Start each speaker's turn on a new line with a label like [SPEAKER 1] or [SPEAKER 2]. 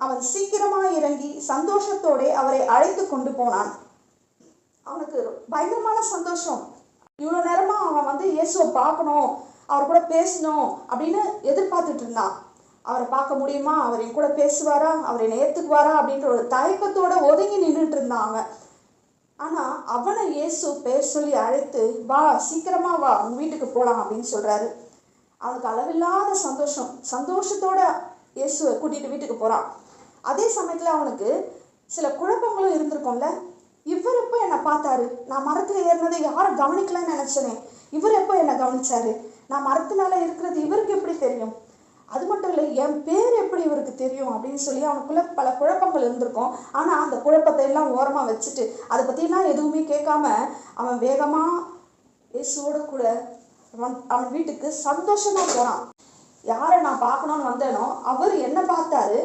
[SPEAKER 1] அவன் சீக்கிரமா இறங்கி சந்தோஷத்தோட அவரை அழைத்து கொண்டு போனான். அவனுக்கு பயங்கரமான சந்தோஷம். இவ்வளோ நேரமா அவன் இயேசுவை பார்க்கணும், அவர் கூட பேசணும் அப்படின்னு எதிர்பார்த்துட்டு இருந்தான். அவரை பார்க்க முடியுமா, அவர் என் கூட பேசுவாரா, அவர் என்னை ஏற்றுக்குவாரா அப்படின்ற ஒரு தயக்கத்தோட ஒதுங்கி நின்றுட்டு இருந்தான் அவன். ஆனா அவனை இயேசு பேர் சொல்லி அழைத்து, வா சீக்கிரமா வா, உங்க வீட்டுக்கு போகலாம் அப்படின்னு சொல்றாரு. அவனுக்கு அளவில்லாத சந்தோஷத்தோட இயேசுவை கூட்டிட்டு வீட்டுக்கு போறான். அதே சமயத்துல அவனுக்கு சில குழப்பங்களும் இருந்திருக்கும்ல. இவர் எப்போ என்னை பார்த்தாரு, நான் மரத்துல ஏறினதை யாரும் கவனிக்கலன்னு நினைச்சனே, இவர் எப்போ என்னை கவனிச்சாரு, நான் மரத்து மேல இருக்கிறது இவருக்கு எப்படி தெரியும், அது மட்டும் இல்லை என் பேர் எப்படி இவருக்கு தெரியும் அப்படின்னு சொல்லி அவனுக்குள்ள பல குழப்பங்கள் இருந்திருக்கும். ஆனா அந்த குழப்பத்தை எல்லாம் ஓரமா வச்சுட்டு அதை பத்திலாம் எதுவுமே கேட்காம அவன் வேகமா இயேசுவோட கூட அவன் வீட்டுக்கு சந்தோஷமா போனான். யாரை நான் பார்க்கணும்னு வந்தேனோ அவர் என்ன பார்த்தாரு,